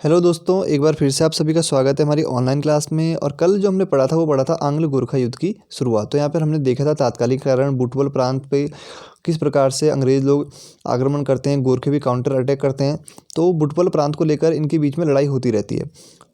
Hello दोस्तों, एक बार फिर से आप सभी का स्वागत है हमारी ऑनलाइन क्लास में। और कल जो हमने पढ़ा था वो पढ़ा था आंग्ल गोरखा युद्ध की शुरुआत। तो यहाँ पर हमने देखा था तात्कालिक कारण बुटवल प्रांत पे किस प्रकार से अंग्रेज़ लोग आक्रमण करते हैं, गोरखे भी काउंटर अटैक करते हैं। तो बुटवल प्रांत को लेकर इनके बीच में लड़ाई होती रहती है।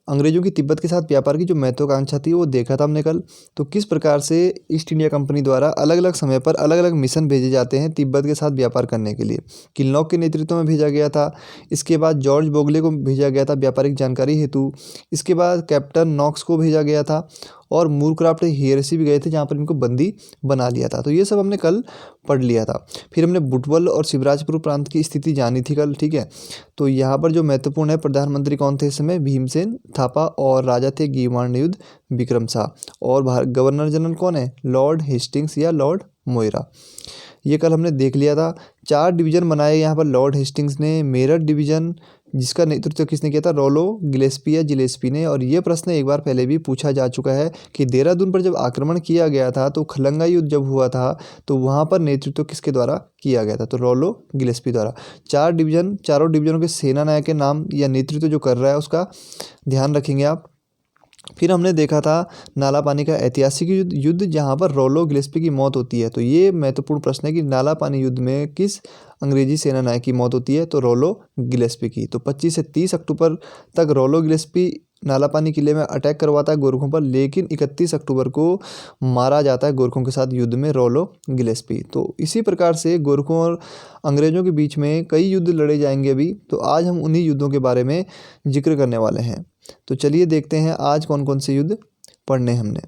अंग्रेज़ों की तिब्बत के साथ व्यापार की जो महत्वाकांक्षा थी वो देखा था हमने कल। तो किस प्रकार से ईस्ट इंडिया कंपनी द्वारा अलग अलग समय पर अलग अलग मिशन भेजे जाते हैं तिब्बत के साथ व्यापार करने के लिए। किनलॉक के नेतृत्व में भेजा गया था। इसके बाद जॉर्ज बोगले को भेजा गया था व्यापारिक जानकारी हेतु। इसके बाद कैप्टन नॉक्स को भेजा गया था और मूरक्राफ्ट हेरेसी भी गए थे जहाँ पर इनको बंदी बना लिया था। तो ये सब हमने कल पढ़ लिया था। फिर हमने बुटवल और शिवराजपुर प्रांत की स्थिति जानी थी कल, ठीक है। तो यहाँ पर जो महत्वपूर्ण है, प्रधानमंत्री कौन थे इस समय? भीमसेन थापा। और राजा थे गीवाणयुद्ध विक्रम शाह। और गवर्नर जनरल कौन है? लॉर्ड हेस्टिंग्स या लॉर्ड मोइरा। ये कल हमने देख लिया था। 4 डिवीज़न बनाए यहाँ पर लॉर्ड हेस्टिंग्स ने। मेरठ डिवीज़न जिसका नेतृत्व किसने किया था? रोलो गिलेस्पी या जिलेस्पी ने। और ये प्रश्न एक बार पहले भी पूछा जा चुका है कि देहरादून पर जब आक्रमण किया गया था तो खलंगा युद्ध जब हुआ था तो वहाँ पर नेतृत्व किसके द्वारा किया गया था? तो रोलो गिलेस्पी द्वारा। 4 डिवीज़न, चारों डिवीज़नों के सेना नायक के नाम या नेतृत्व जो कर रहा है उसका ध्यान रखेंगे आप। फिर हमने देखा था नाला पानी का ऐतिहासिक युद्ध जहाँ पर रोलो गिलेस्पी की मौत होती है। तो ये महत्वपूर्ण प्रश्न है कि नाला पानी युद्ध में किस अंग्रेजी सेना नायक की मौत होती है? तो रोलो गिलेस्पी की। तो 25 से 30 अक्टूबर तक रोलो गिलेस्पी नाला पानी किले में अटैक करवाता है गोरखों पर, लेकिन 31 अक्टूबर को मारा जाता है गोरखों के साथ युद्ध में रोलो गिलेस्पी। तो इसी प्रकार से गोरखों और अंग्रेज़ों के बीच में कई युद्ध लड़े जाएंगे अभी। तो आज हम उन्हीं युद्धों के बारे में जिक्र करने वाले हैं। तो चलिए देखते हैं आज कौन कौन से युद्ध पढ़ने हमने।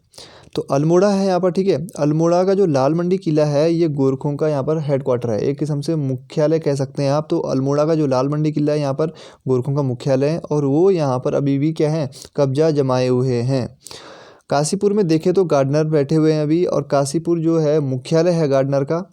तो अल्मोड़ा है यहाँ पर, ठीक है। अल्मोड़ा का जो लाल मंडी किला है ये गोरखों का यहाँ पर हेडक्वार्टर है, एक किस्म से मुख्यालय कह सकते हैं आप। तो अल्मोड़ा का जो लाल मंडी किला है यहाँ पर गोरखों का मुख्यालय है और वो यहाँ पर अभी भी क्या है? कब्जा जमाए हुए हैं। काशीपुर में देखें तो गार्डनर बैठे हुए हैं अभी, और काशीपुर जो है मुख्यालय है गार्डनर का।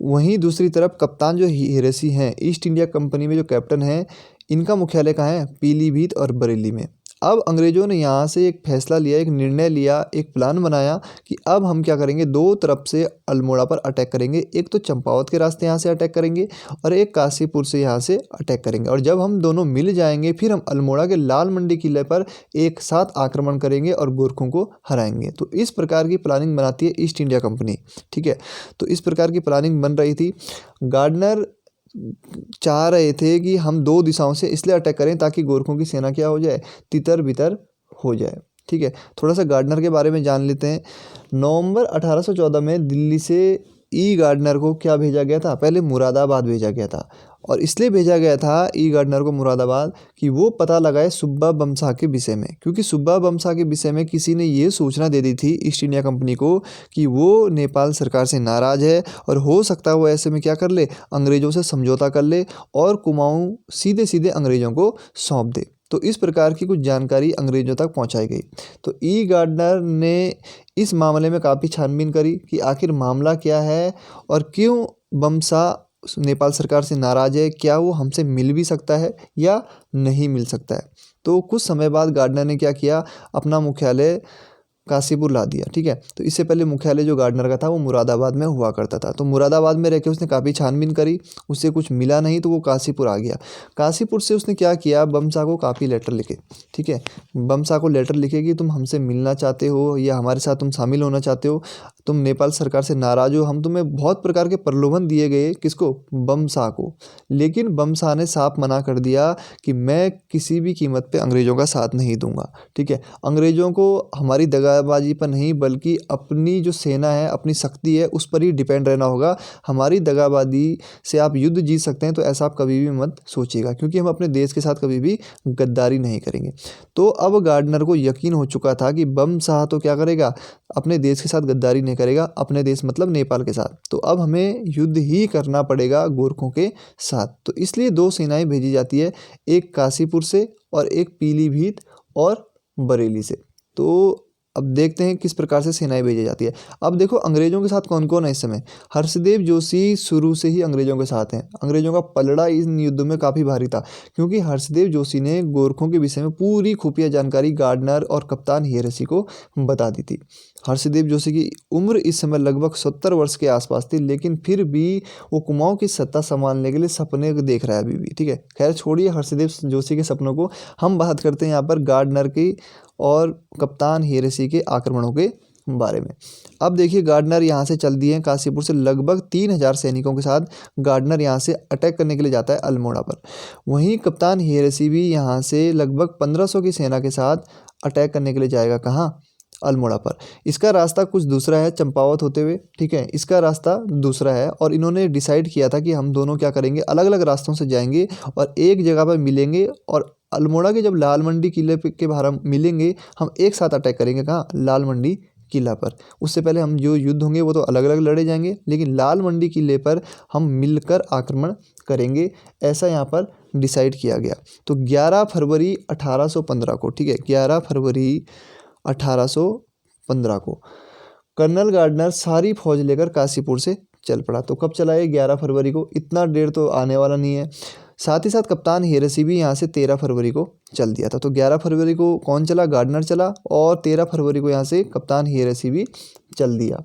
वहीं दूसरी तरफ कप्तान जो हेरेसी हैं, ईस्ट इंडिया कंपनी में जो कैप्टन हैं, इनका मुख्यालय कहाँ है? पीलीभीत और बरेली में। अब अंग्रेज़ों ने यहाँ से एक फैसला लिया, एक निर्णय लिया, एक प्लान बनाया कि अब हम क्या करेंगे, 2 तरफ से अल्मोड़ा पर अटैक करेंगे। एक तो चंपावत के रास्ते यहाँ से अटैक करेंगे और एक काशीपुर से यहाँ से अटैक करेंगे। और जब हम दोनों मिल जाएंगे फिर हम अल्मोड़ा के लाल मंडी किले पर एक साथ आक्रमण करेंगे और गोरखों को हराएंगे। तो इस प्रकार की प्लानिंग बनाती है ईस्ट इंडिया कंपनी, ठीक है। तो इस प्रकार की प्लानिंग बन रही थी। गार्डनर चाह रहे थे कि हम 2 दिशाओं से इसलिए अटैक करें ताकि गोरखों की सेना क्या हो जाए? तितर बितर हो जाए, ठीक है। थोड़ा सा गार्डनर के बारे में जान लेते हैं। नवंबर 1814 में दिल्ली से गार्डनर को क्या भेजा गया था? पहले मुरादाबाद भेजा गया था। और इसलिए भेजा गया था गार्डनर को मुरादाबाद कि वो पता लगाए सुब्बा बमशाह के विषय में, क्योंकि सुब्बा बमशाह के विषय में किसी ने ये सूचना दे दी थी ईस्ट इंडिया कंपनी को कि वो नेपाल सरकार से नाराज़ है और हो सकता है वो ऐसे में क्या कर ले, अंग्रेज़ों से समझौता कर ले और कुमाऊं सीधे सीधे अंग्रेज़ों को सौंप दे। तो इस प्रकार की कुछ जानकारी अंग्रेज़ों तक पहुंचाई गई। तो गार्डनर ने इस मामले में काफ़ी छानबीन करी कि आखिर मामला क्या है और क्यों बमशाह नेपाल सरकार से नाराज़ है, क्या वो हमसे मिल भी सकता है या नहीं मिल सकता है। तो कुछ समय बाद गार्डनर ने क्या किया, अपना मुख्यालय काशीपुर ला दिया, ठीक है। तो इससे पहले मुख्यालय जो गार्डनर का था वो मुरादाबाद में हुआ करता था। तो मुरादाबाद में रह के उसने काफ़ी छानबीन करी, उससे कुछ मिला नहीं तो वो काशीपुर आ गया। काशीपुर से उसने क्या किया, बमशाह को काफ़ी लेटर लिखे, ठीक है। बमशाह को लेटर लिखे कि तुम हमसे मिलना चाहते हो या हमारे साथ तुम शामिल होना चाहते हो, तुम नेपाल सरकार से नाराज़ हो, हम तुम्हें बहुत प्रकार के प्रलोभन दिए गए, किसको? बमशाह को। लेकिन बमशाह ने साफ मना कर दिया कि मैं किसी भी कीमत पे अंग्रेज़ों का साथ नहीं दूंगा, ठीक है। अंग्रेज़ों को हमारी दगाबाजी पर नहीं बल्कि अपनी जो सेना है, अपनी शक्ति है, उस पर ही डिपेंड रहना होगा। हमारी दगाबाजी से आप युद्ध जीत सकते हैं तो ऐसा आप कभी भी मत सोचिएगा, क्योंकि हम अपने देश के साथ कभी भी गद्दारी नहीं करेंगे। तो अब गार्डनर को यकीन हो चुका था कि बमशाह तो क्या करेगा, अपने देश के साथ गद्दारी नहीं करेगा, अपने देश मतलब नेपाल के साथ। तो अब हमें युद्ध ही करना पड़ेगा गोरखों के साथ। तो इसलिए 2 सेनाएं भेजी जाती है, एक काशीपुर से और एक पीलीभीत और बरेली से। तो अब देखते हैं किस प्रकार से सेनाएं भेजी जाती है। अब देखो अंग्रेज़ों के साथ कौन कौन है इस समय। हर्षदेव जोशी शुरू से ही अंग्रेज़ों के साथ हैं। अंग्रेज़ों का पलड़ा इन युद्ध में काफ़ी भारी था, क्योंकि हर्षदेव जोशी ने गोरखों के विषय में पूरी खुफिया जानकारी गार्डनर और कप्तान हेरेसी को बता दी थी। हर्षदेव जोशी की उम्र इस समय लगभग 70 वर्ष के आसपास थी, लेकिन फिर भी वो कुमाऊं की सत्ता संभालने के लिए सपने को देख रहा है अभी भी। ठीक है, खैर छोड़िए हर्षदेव जोशी के सपनों को, हम बात करते हैं यहाँ पर गार्डनर की और कप्तान हीरे सिंह के आक्रमणों के बारे में। अब देखिए गार्डनर यहाँ से चल दिए हैं काशीपुर से, लगभग 3000 सैनिकों के साथ गार्डनर यहाँ से अटैक करने के लिए जाता है अल्मोड़ा पर। वहीं कप्तान हीरे सिंह भी यहाँ से लगभग 1500 की सेना के साथ अटैक करने के लिए जाएगा, कहाँ, अल्मोड़ा पर। इसका रास्ता कुछ दूसरा है चंपावत होते हुए। ठीक है, इसका रास्ता दूसरा है और इन्होंने डिसाइड किया था कि हम दोनों क्या करेंगे, अलग अलग रास्तों से जाएंगे और एक जगह पर मिलेंगे और अल्मोड़ा के जब लाल मंडी किले के बाहर हम मिलेंगे, हम एक साथ अटैक करेंगे, कहाँ, लाल मंडी किला पर। उससे पहले हम जो युद्ध होंगे वो तो अलग अलग लड़े जाएंगे, लेकिन लाल मंडी किले पर हम मिलकर आक्रमण करेंगे, ऐसा यहाँ पर डिसाइड किया गया। तो 11 फरवरी 1815 को, ठीक है, 11 फरवरी 1815 को कर्नल गार्डनर सारी फौज लेकर काशीपुर से चल पड़ा। तो कब चला ये, 11 फरवरी को, इतना देर तो आने वाला नहीं है। साथ ही साथ कप्तान हीरे सिंह भी यहाँ से 13 फरवरी को चल दिया था। तो 11 फरवरी को कौन चला, गार्डनर चला, और 13 फरवरी को यहाँ से कप्तान हीरे सिंह भी चल दिया।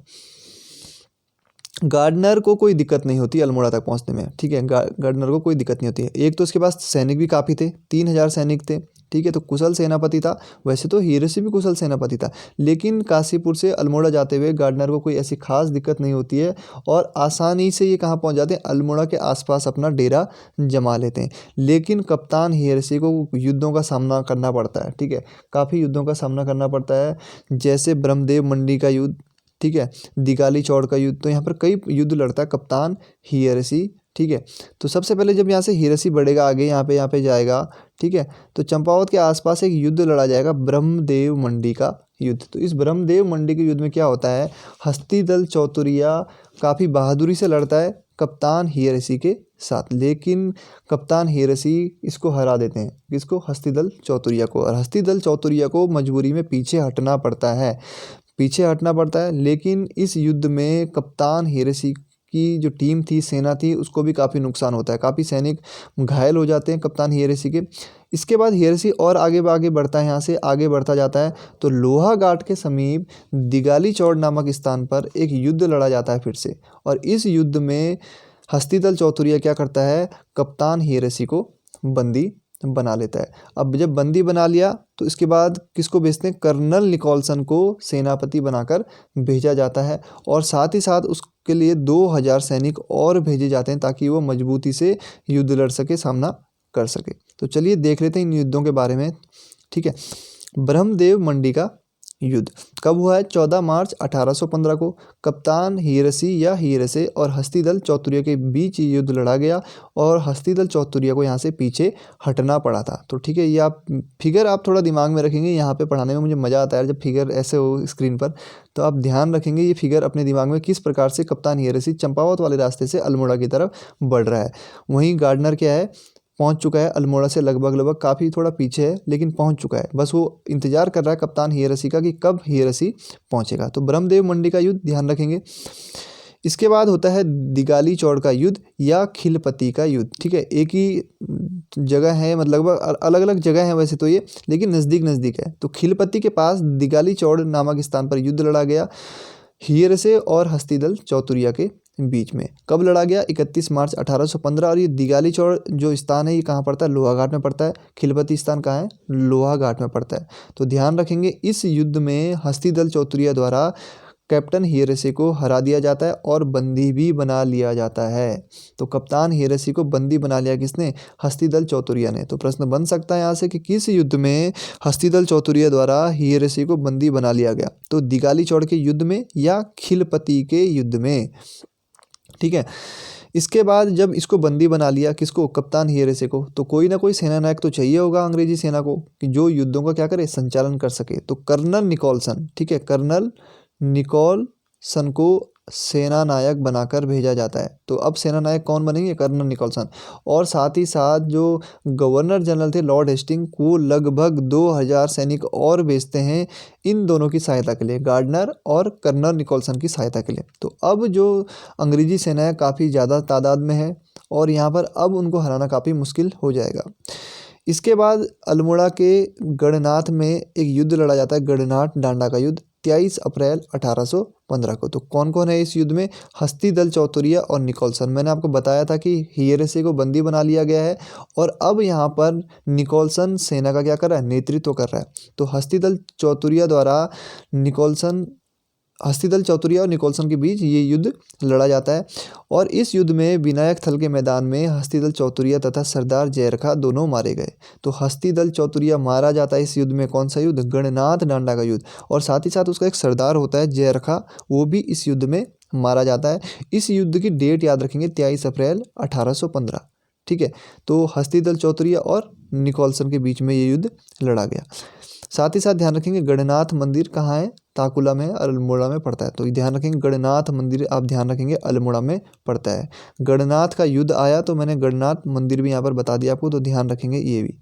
गार्डनर को कोई दिक्कत नहीं होती अल्मोड़ा तक पहुँचने में। ठीक है, गार्डनर को कोई दिक्कत नहीं होती है। एक तो उसके पास सैनिक भी काफ़ी थे, 3000 सैनिक थे। ठीक है, तो कुशल सेनापति था। वैसे तो हीरे सिंह भी कुशल सेनापति था, लेकिन काशीपुर से अल्मोड़ा जाते हुए गार्डनर को कोई ऐसी खास दिक्कत नहीं होती है और आसानी से ये कहाँ पहुँच जाते हैं, अल्मोड़ा के आसपास अपना डेरा जमा लेते हैं। लेकिन कप्तान हीरे सिंह को युद्धों का सामना करना पड़ता है। ठीक है, काफ़ी युद्धों का सामना करना पड़ता है, जैसे ब्रह्मदेव मंडी का युद्ध, ठीक है, दिगाली चौड़ का युद्ध। तो यहाँ पर कई युद्ध लड़ता है कप्तान हीरे सिंह। ठीक है, तो सबसे पहले जब यहाँ से हीरे सिंह बढ़ेगा आगे, यहाँ पे जाएगा। ठीक है, तो चंपावत के आसपास एक युद्ध लड़ा जाएगा, ब्रह्मदेव मंडी का युद्ध। तो इस ब्रह्मदेव मंडी के युद्ध में क्या होता है, हस्तिदल चौतुरिया काफ़ी बहादुरी से लड़ता है कप्तान हीरे सिंह के साथ, लेकिन कप्तान हीरे सिंह इसको हरा देते हैं, किसको, हस्तिदल चौतुरिया को। और हस्तिदल चौतुरिया को मजबूरी में पीछे हटना पड़ता है, लेकिन इस युद्ध में कप्तान हीरे सिंह की जो टीम थी, सेना थी, उसको भी काफ़ी नुकसान होता है, काफ़ी सैनिक घायल हो जाते हैं कप्तान हीरे सिंह के। इसके बाद हीरे सिंह और आगे बढ़ता है, यहाँ से आगे बढ़ता जाता है, तो लोहा घाट के समीप दिगाली चौड़ नामक स्थान पर एक युद्ध लड़ा जाता है फिर से। और इस युद्ध में हस्तिदल चौतुरिया क्या करता है, कप्तान हीरे सिंह को बंदी बना लेता है। अब जब बंदी बना लिया तो इसके बाद किसको भेजते हैं, कर्नल निकोलसन को सेनापति बनाकर भेजा जाता है और साथ ही साथ उसके लिए 2000 सैनिक और भेजे जाते हैं ताकि वो मजबूती से युद्ध लड़ सके, सामना कर सके। तो चलिए देख लेते हैं इन युद्धों के बारे में। ठीक है, ब्रह्मदेव मंडी का युद्ध कब हुआ है, 14 मार्च 1815 को कप्तान हीरे सिंह या हीरे से और हस्तिदल चौतुरिया के बीच युद्ध लड़ा गया और हस्तिदल चौतुरिया को यहाँ से पीछे हटना पड़ा था। तो ठीक है, ये आप फिगर आप थोड़ा दिमाग में रखेंगे, यहाँ पे पढ़ाने में मुझे मज़ा आता है जब फिगर ऐसे हो स्क्रीन पर, तो आप ध्यान रखेंगे ये फिगर अपने दिमाग में, किस प्रकार से कप्तान हीरे सिंह चंपावत वाले रास्ते से अल्मोड़ा की तरफ बढ़ रहा है। वहीं गार्डनर क्या है, पहुंच चुका है अल्मोड़ा से लगभग काफ़ी थोड़ा पीछे है, लेकिन पहुंच चुका है। बस वो इंतजार कर रहा है कप्तान हीरे सिंह का कि कब हीरे सिंह पहुंचेगा। तो ब्रह्मदेव मंडी का युद्ध ध्यान रखेंगे। इसके बाद होता है दिगाली चौड़ का युद्ध या खिलपति का युद्ध। ठीक है, एक ही जगह है, मतलब अलग अलग जगह है वैसे तो ये, लेकिन नज़दीक है। तो खिलपति के पास दिगाली चौड़ नामक स्थान पर युद्ध लड़ा गया हीरे से और हस्तिदल चौतुरिया के बीच में। कब लड़ा गया, 31 मार्च 1815। और ये दिगाली चौड़ जो स्थान है ये कहाँ पड़ता है, लोहाघाट में पड़ता है। खिलपति स्थान कहाँ है, लोहाघाट में पड़ता है। तो ध्यान रखेंगे इस युद्ध में हस्तिदल चौतुरिया द्वारा कैप्टन हीरे सिंह को हरा दिया जाता है और बंदी भी बना लिया जाता है। तो कप्तान हीरे सिंह को बंदी बना लिया किसने, हस्तिदल चौतुरिया ने। तो प्रश्न बन सकता है यहाँ से कि किस युद्ध में हस्तिदल चौतुरिया द्वारा हीरे सिंह को बंदी बना लिया गया, तो दिगाली चौड़ के युद्ध में या खिलपति के युद्ध में। ठीक है, इसके बाद जब इसको बंदी बना लिया, किसको, कप्तान हीरे सिंह को, तो कोई ना कोई सेना नायक तो चाहिए होगा अंग्रेजी सेना को कि जो युद्धों का क्या करे, संचालन कर सके। तो कर्नल निकोलसन, ठीक है, कर्नल निकोलसन को सेना नायक बनाकर भेजा जाता है। तो अब सेना नायक कौन बनेंगे, कर्नल निकोलसन। और साथ ही साथ जो गवर्नर जनरल थे लॉर्ड हेस्टिंग को लगभग 2000 सैनिक और भेजते हैं इन दोनों की सहायता के लिए, गार्डनर और कर्नल निकोलसन की सहायता के लिए। तो अब जो अंग्रेजी सेना है काफ़ी ज़्यादा तादाद में है और यहाँ पर अब उनको हराना काफ़ी मुश्किल हो जाएगा। इसके बाद अल्मोड़ा के गढ़नाथ में एक युद्ध लड़ा जाता है, गढ़नाथ डांडा का युद्ध। 23 अप्रैल 1815 को। तो कौन कौन है इस युद्ध में? हस्तिदल चौतुरिया और निकोलसन। मैंने आपको बताया था कि हियरेसे को बंदी बना लिया गया है और अब यहाँ पर निकोलसन सेना का क्या कर रहा है? नेतृत्व कर रहा है। तो हस्तिदल चौतुरिया और निकोलसन के बीच ये युद्ध लड़ा जाता है और इस युद्ध में विनायक थल के मैदान में हस्तिदल चौतुरिया तथा सरदार जयरखा दोनों मारे गए। तो हस्तिदल चौतुरिया मारा जाता है इस युद्ध में। कौन सा युद्ध? गणनाथ डांडा का युद्ध। और साथ ही साथ उसका एक सरदार होता है जयरखा, वो भी इस युद्ध में मारा जाता है। इस युद्ध की डेट याद रखेंगे, 23 अप्रैल 1815। ठीक है, तो हस्तिदल चौतुरिया और निकोलसन के बीच में ये युद्ध लड़ा गया। साथ ही साथ ध्यान रखेंगे गणनाथ मंदिर कहाँ है? ताकुला में, अल्मोड़ा में पड़ता है। तो ध्यान रखेंगे गणनाथ मंदिर, आप ध्यान रखेंगे अल्मोड़ा में पड़ता है। गणनाथ का युद्ध आया तो मैंने गणनाथ मंदिर भी यहाँ पर बता दिया आपको, तो ध्यान रखेंगे ये भी।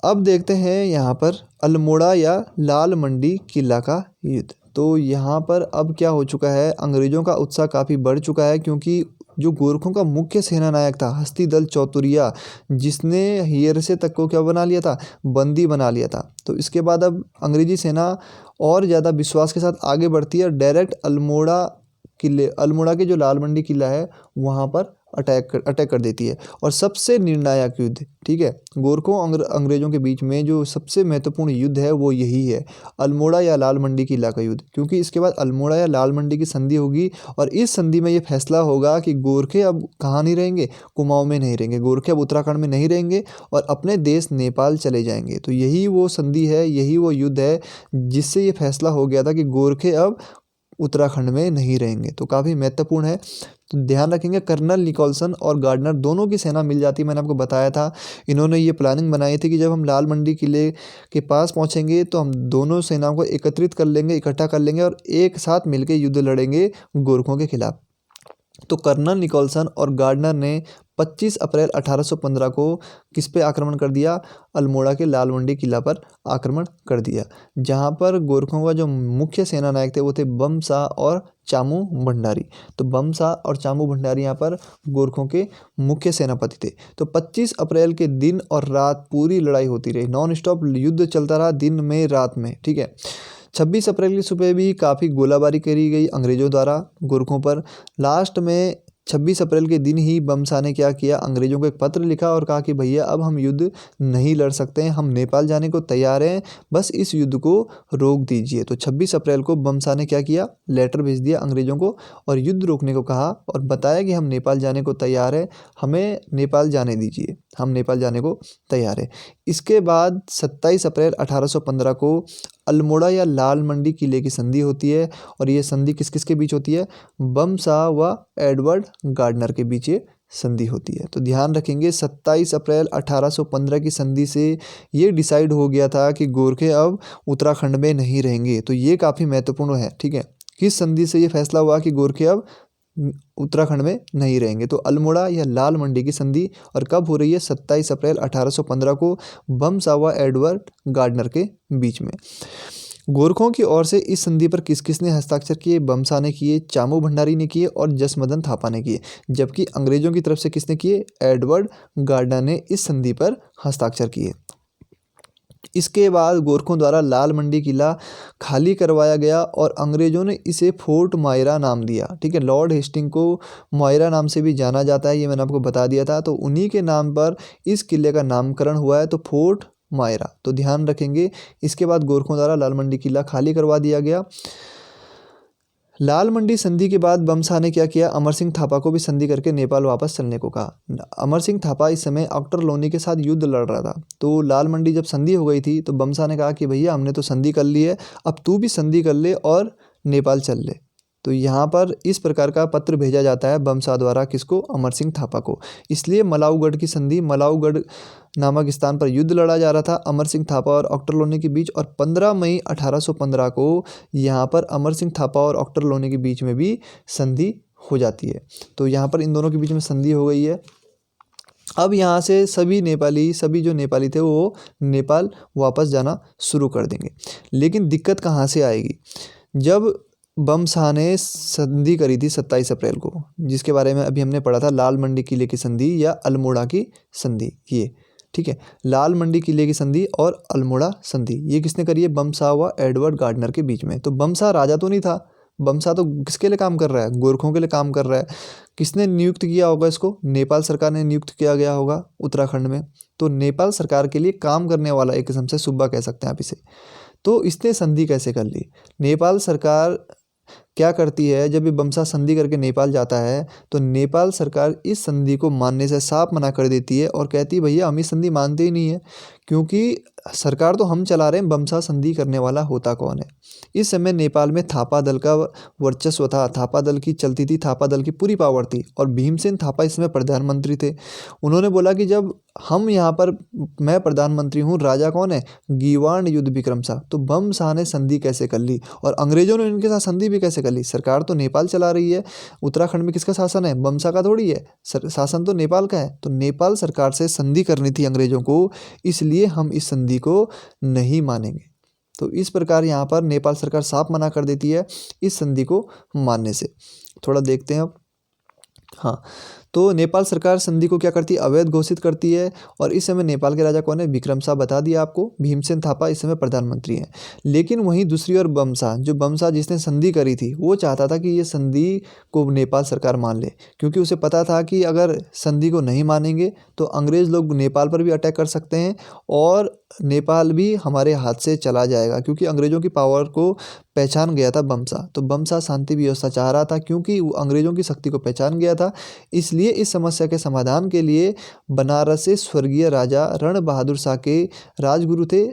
अब देखते हैं यहाँ पर अल्मोड़ा या लाल मंडी किला का युद्ध। तो यहाँ पर अब क्या हो चुका है? अंग्रेजों का उत्साह काफ़ी बढ़ चुका है क्योंकि जो गोरखों का मुख्य सेनानायक था हस्तिदल चौतुरिया, जिसने हियरसे तक को क्या बना लिया था? बंदी बना लिया था। तो इसके बाद अब अंग्रेजी सेना और ज़्यादा विश्वास के साथ आगे बढ़ती है और डायरेक्ट अल्मोड़ा के जो लाल मंडी किला है वहाँ पर अटैक कर देती है। और सबसे निर्णायक युद्ध, ठीक है, गोरखों अंग्रेजों के बीच में जो सबसे महत्वपूर्ण युद्ध है वो यही है, अल्मोड़ा या लाल मंडी किला का युद्ध। क्योंकि इसके बाद अल्मोड़ा या लाल मंडी की संधि होगी और इस संधि में ये फैसला होगा कि गोरखे अब कहाँ नहीं रहेंगे? कुमाऊं में नहीं रहेंगे, गोरखे अब उत्तराखंड में नहीं रहेंगे और अपने देश नेपाल चले जाएंगे। तो यही वो संधि है, यही वो युद्ध है जिससे ये फैसला हो गया था कि गोरखे अब उत्तराखंड में नहीं रहेंगे। तो काफ़ी महत्वपूर्ण है। तो ध्यान रखेंगे कर्नल निकोलसन और गार्डनर दोनों की सेना मिल जाती है। मैंने आपको बताया था, इन्होंने ये प्लानिंग बनाई थी कि जब हम लाल मंडी किले के पास पहुंचेंगे तो हम दोनों सेनाओं को एकत्रित कर लेंगे, इकट्ठा कर लेंगे और एक साथ मिलकर युद्ध लड़ेंगे गोरखों के खिलाफ। तो कर्नल निकोलसन और गार्डनर ने 25 अप्रैल 1815 को किस पे आक्रमण कर दिया? अल्मोड़ा के लाल मंडी किला पर आक्रमण कर दिया, जहां पर गोरखों का जो मुख्य सेनानायक थे वो थे बमशाह और चामू भंडारी। तो बमशाह और चामू भंडारी यहाँ पर गोरखों के मुख्य सेनापति थे। तो 25 अप्रैल के दिन और रात पूरी लड़ाई होती रही, नॉन स्टॉप युद्ध चलता रहा, दिन में रात में। ठीक है, 26 अप्रैल की सुबह भी काफ़ी गोलाबारी करी गई अंग्रेज़ों द्वारा गोरखों पर। लास्ट में 26 अप्रैल के दिन ही बमशाह ने क्या किया? अंग्रेज़ों को एक पत्र लिखा और कहा कि भैया अब हम युद्ध नहीं लड़ सकते हैं, हम नेपाल जाने को तैयार हैं, बस इस युद्ध को रोक दीजिए। तो 26 अप्रैल को बमशाह ने क्या किया? लेटर भेज दिया अंग्रेज़ों को और युद्ध रोकने को कहा और बताया कि हम नेपाल जाने को तैयार है, हमें नेपाल जाने दीजिए, हम नेपाल जाने को तैयार है। इसके बाद 27 अप्रैल 1815 को अल्मोड़ा या लाल मंडी किले की संधि होती है और ये संधि किस किस के बीच होती है? बमशाह व एडवर्ड गार्डनर के बीच ये संधि होती है। तो ध्यान रखेंगे 27 अप्रैल 1815 की संधि से ये डिसाइड हो गया था कि गोरखे अब उत्तराखंड में नहीं रहेंगे। तो ये काफ़ी महत्वपूर्ण है। ठीक है, किस संधि से ये फैसला हुआ कि गोरखे अब उत्तराखंड में नहीं रहेंगे? तो अल्मोड़ा या लाल मंडी की संधि। और कब हो रही है? 27 अप्रैल 1815 को बमशाह व एडवर्ड गार्डनर के बीच में। गोरखों की ओर से इस संधि पर किस किस ने हस्ताक्षर किए? बमशाह ने किए, चामू भंडारी ने किए और जसमदन थापा ने किए। जबकि अंग्रेजों की तरफ से किसने किए? एडवर्ड गार्डनर ने इस संधि पर हस्ताक्षर किए। इसके बाद गोरखों द्वारा लाल मंडी किला खाली करवाया गया और अंग्रेज़ों ने इसे फोर्ट मायरा नाम दिया। ठीक है, लॉर्ड हेस्टिंग को मायरा नाम से भी जाना जाता है, ये मैंने आपको बता दिया था। तो उन्हीं के नाम पर इस किले का नामकरण हुआ है, तो फोर्ट मायरा। तो ध्यान रखेंगे। इसके बाद गोरखों द्वारा लाल मंडी किला खाली करवा दिया गया। लाल मंडी संधि के बाद बमशाह ने क्या किया? अमर सिंह थापा को भी संधि करके नेपाल वापस चलने को कहा। अमर सिंह थापा इस समय ऑक्टरलोनी के साथ युद्ध लड़ रहा था। तो लाल मंडी जब संधि हो गई थी तो बमशाह ने कहा कि भैया हमने तो संधि कर ली है, अब तू भी संधि कर ले और नेपाल चल ले। तो यहाँ पर इस प्रकार का पत्र भेजा जाता है बमशाह द्वारा, किसको? अमर सिंह थापा को। इसलिए मलाऊगढ़ की संधि, मलाऊगढ़ नामक स्थान पर युद्ध लड़ा जा रहा था अमर सिंह थापा और ऑक्टरलोनी के बीच। और 15 मई 1815 को यहाँ पर अमर सिंह थापा और ऑक्टरलोनी के बीच में भी संधि हो जाती है। तो यहाँ पर इन दोनों के बीच में संधि हो गई है। अब यहाँ से सभी जो नेपाली थे वो नेपाल वापस जाना शुरू कर देंगे। लेकिन दिक्कत कहाँ से आएगी? जब बमशाह ने संधि करी थी 27 अप्रैल को, जिसके बारे में अभी हमने पढ़ा था, लाल मंडी किले की संधि या अल्मोड़ा की संधि, ये ठीक है। लाल मंडी किले की संधि और अल्मोड़ा संधि ये किसने करी है? बमशाह व एडवर्ड गार्डनर के बीच में। तो बमशाह राजा तो नहीं था, बमशाह तो किसके लिए काम कर रहा है? गोरखों के लिए काम कर रहा है। किसने नियुक्त किया होगा इसको? नेपाल सरकार ने नियुक्त किया गया होगा उत्तराखंड में। तो नेपाल सरकार के लिए काम करने वाला एक किस्म से सूबा कह सकते हैं आप इसे। तो इसने संधि कैसे कर ली? नेपाल सरकार क्या करती है, जब ये बमसा संधि करके नेपाल जाता है तो नेपाल सरकार इस संधि को मानने से साफ मना कर देती है और कहती है भैया हम इस संधि मानते ही नहीं है, क्योंकि सरकार तो हम चला रहे हैं, बमसा संधि करने वाला होता कौन है? इस समय नेपाल में थापा दल का वर्चस्व था, थापा दल की चलती थी, थापा दल की पूरी पावर थी और भीमसेन थापा इस समय प्रधानमंत्री थे। उन्होंने बोला कि जब हम यहाँ पर, मैं प्रधानमंत्री हूँ, राजा कौन है? गीवाण युद्ध विक्रम शाह। तो बमशाह ने संधि कैसे कर ली और अंग्रेजों ने इनके साथ संधि भी कैसे कर ली? सरकार तो नेपाल चला रही है, उत्तराखंड में किसका शासन है? बमशाह का थोड़ी है, शासन तो नेपाल का है। तो नेपाल सरकार से संधि करनी थी अंग्रेजों को, इसलिए हम इस संधि को नहीं मानेंगे। तो इस प्रकार यहाँ पर नेपाल सरकार साफ मना कर देती है इस संधि को मानने से। थोड़ा देखते हैं अब। हाँ, तो नेपाल सरकार संधि को क्या करती है? अवैध घोषित करती है। और इस समय नेपाल के राजा कौन है? विक्रम शाह, बता दिया आपको। भीमसेन थापा इस समय प्रधानमंत्री हैं। लेकिन वहीं दूसरी ओर बमशाह, जो बमशाह जिसने संधि करी थी, वो चाहता था कि ये संधि को नेपाल सरकार मान ले, क्योंकि उसे पता था कि अगर संधि को नहीं मानेंगे तो अंग्रेज़ लोग नेपाल पर भी अटैक कर सकते हैं और नेपाल भी हमारे हाथ से चला जाएगा, क्योंकि अंग्रेज़ों की पावर को पहचान गया था बमशाह। तो बमशाह शांति व्यवस्था चाह रहा था, क्योंकि वो अंग्रेज़ों की शक्ति को पहचान गया था। इसलिए इस समस्या के समाधान के लिए बनारस से स्वर्गीय राजा रण बहादुर शाह के राजगुरु थे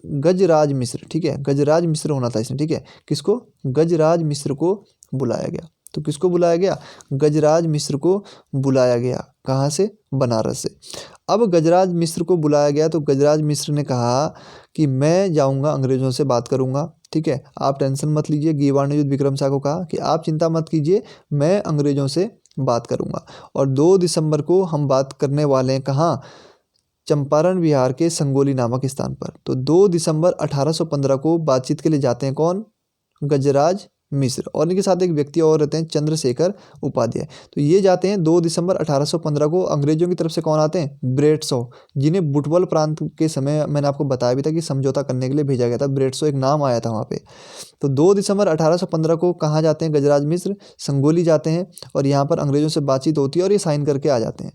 गजराज मिश्र, ठीक है, गजराज मिश्र होना था इसमें, ठीक है। किसको? गजराज मिश्र को बुलाया गया। तो किसको बुलाया गया? गजराज मिश्र को बुलाया गया। कहाँ से? बनारस से। अब गजराज मिश्र को बुलाया गया तो गजराज मिश्र ने कहा कि मैं जाऊंगा, अंग्रेज़ों से बात करूंगा, ठीक है, आप टेंशन मत लीजिए। गीवाण युद्ध विक्रम शाह को कहा कि आप चिंता मत कीजिए, मैं अंग्रेज़ों से बात करूंगा। और 2 दिसंबर को हम बात करने वाले हैं कहाँ? चंपारण बिहार के संगोली नामक स्थान पर। तो 2 दिसंबर 1815 को बातचीत के लिए जाते हैं कौन? गजराज मिश्र, और इनके साथ एक व्यक्ति और रहते हैं, चंद्रशेखर उपाध्याय। तो ये जाते हैं 2 दिसंबर 1815 को। अंग्रेजों की तरफ से कौन आते हैं? ब्रेडसो, जिन्हें बुटवल प्रांत के समय मैंने आपको बताया भी था कि समझौता करने के लिए भेजा गया था। ब्रेडसो एक नाम आया था वहाँ पे। तो 2 दिसंबर 1815 को कहाँ जाते हैं गजराज मिश्र? संगोली जाते हैं और यहाँ पर अंग्रेजों से बातचीत होती है और ये साइन करके आ जाते हैं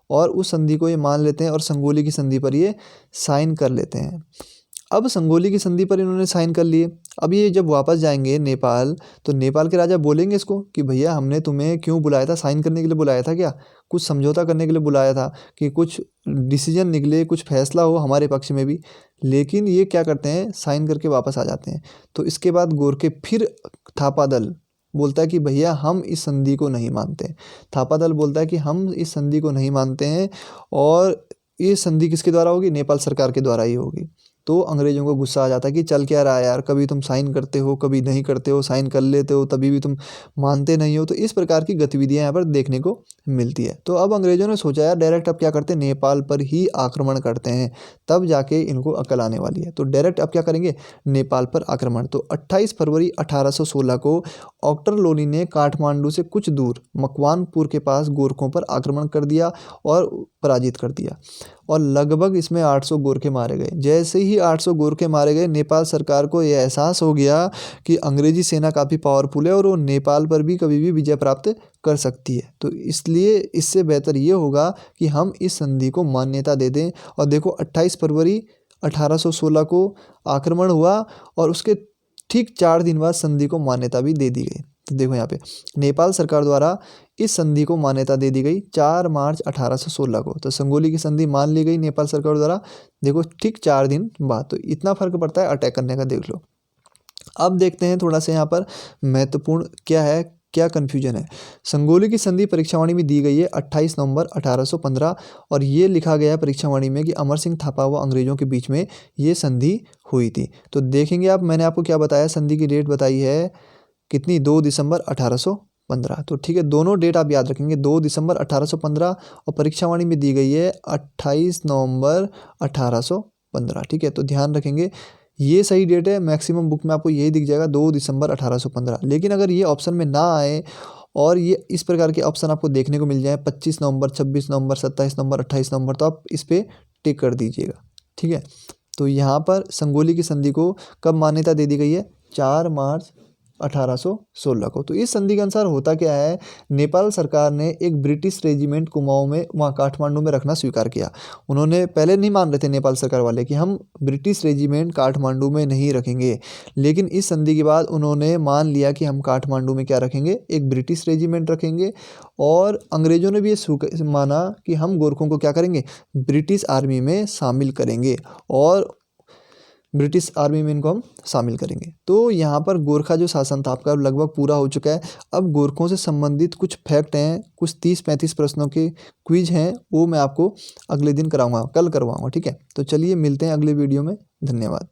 और उस संधि को ये मान लेते हैं और संगोली की संधि पर ये साइन कर लेते हैं। अब संगोली की संधि पर इन्होंने साइन कर लिए। अब ये जब वापस जाएंगे नेपाल, तो नेपाल के राजा बोलेंगे इसको कि भैया हमने तुम्हें क्यों बुलाया था? साइन करने के लिए बुलाया था क्या? कुछ समझौता करने के लिए बुलाया था कि कुछ डिसीजन निकले, कुछ फैसला हो हमारे पक्ष में भी। लेकिन ये क्या करते हैं? साइन करके वापस आ जाते हैं। तो इसके बाद गोरखे फिर थापा दल बोलता है कि भैया हम इस संधि को नहीं मानते। थापा दल बोलता है कि हम इस संधि को नहीं मानते हैं और ये संधि किसके द्वारा होगी? नेपाल सरकार के द्वारा ही होगी। तो अंग्रेज़ों को गुस्सा आ जाता है कि चल क्या रहा है यार, कभी तुम साइन करते हो, कभी नहीं करते हो, साइन कर लेते हो तभी भी तुम मानते नहीं हो। तो इस प्रकार की गतिविधियां यहाँ पर देखने को मिलती है। तो अब अंग्रेज़ों ने सोचा यार डायरेक्ट अब क्या करते हैं? नेपाल पर ही आक्रमण करते हैं, तब जाके इनको अकल आने वाली है। तो डायरेक्ट अब क्या करेंगे? नेपाल पर आक्रमण। तो 28 फरवरी 1816 को ऑक्टरलोनी ने काठमांडू से कुछ दूर मकवानपुर के पास गोरखों पर आक्रमण कर दिया और पराजित कर दिया और लगभग इसमें 800 गोरखे मारे गए। जैसे ही 800 गोरखे मारे गए, नेपाल सरकार को यह एहसास हो गया कि अंग्रेजी सेना काफ़ी पावरफुल है और वो नेपाल पर भी कभी भी विजय प्राप्त कर सकती है। तो इसलिए इससे बेहतर ये होगा कि हम इस संधि को मान्यता दे दें। और देखो 28 फरवरी 1816 को आक्रमण हुआ और उसके ठीक 4 दिन बाद संधि को मान्यता भी दे दी गई। तो देखो यहाँ पे नेपाल सरकार द्वारा इस संधि को मान्यता दे दी गई 4 मार्च 1816 को। तो संगोली की संधि मान ली गई नेपाल सरकार द्वारा, देखो ठीक 4 दिन बाद। तो इतना फर्क पड़ता है अटैक करने का, देख लो। अब देखते हैं थोड़ा सा यहाँ पर महत्वपूर्ण क्या है, क्या कन्फ्यूजन है। संगोली की संधि परीक्षावाणी में दी गई है 28 नवंबर 1815 और ये लिखा गया है परीक्षावाणी में कि अमर सिंह थापा व अंग्रेजों के बीच में ये संधि हुई थी। तो देखेंगे आप, मैंने आपको क्या बताया, संधि की डेट बताई है कितनी? 2 दिसंबर 1815। तो ठीक है, दोनों डेट आप याद रखेंगे, 2 दिसंबर 1815 और परीक्षावाणी में दी गई है 28 नवंबर 1815। ठीक है, तो ध्यान रखेंगे, ये सही डेट है। मैक्सिमम बुक में आपको यही दिख जाएगा 2 दिसंबर 1815। लेकिन अगर ये ऑप्शन में ना आए और ये इस प्रकार के ऑप्शन आपको देखने को मिल जाए 25 नवंबर, 26 नवंबर, 27 नवंबर, 28 नवंबर, तो आप इस पर टिक कर दीजिएगा। ठीक है, तो यहाँ पर संगोली की संधि को कब मान्यता दे दी गई है? 4 मार्च 1816 को। तो इस संधि के अनुसार होता क्या है, नेपाल सरकार ने एक ब्रिटिश रेजिमेंट कुमाऊं में, वहाँ काठमांडू में रखना स्वीकार किया। उन्होंने पहले नहीं मान रहे थे नेपाल सरकार वाले कि हम ब्रिटिश रेजिमेंट काठमांडू में नहीं रखेंगे, लेकिन इस संधि के बाद उन्होंने मान लिया कि हम काठमांडू में क्या रखेंगे, एक ब्रिटिश रेजिमेंट रखेंगे। और अंग्रेजों ने भी ये माना कि हम गोरखों को क्या करेंगे, ब्रिटिश आर्मी में शामिल करेंगे, और ब्रिटिश आर्मी में इनको हम शामिल करेंगे। तो यहाँ पर गोरखा जो शासन था आपका लगभग पूरा हो चुका है। अब गोरखों से संबंधित कुछ फैक्ट हैं, कुछ 30-35 प्रश्नों के क्विज हैं, वो मैं आपको अगले दिन कराऊंगा, कल करवाऊंगा। ठीक है, तो चलिए मिलते हैं अगले वीडियो में। धन्यवाद।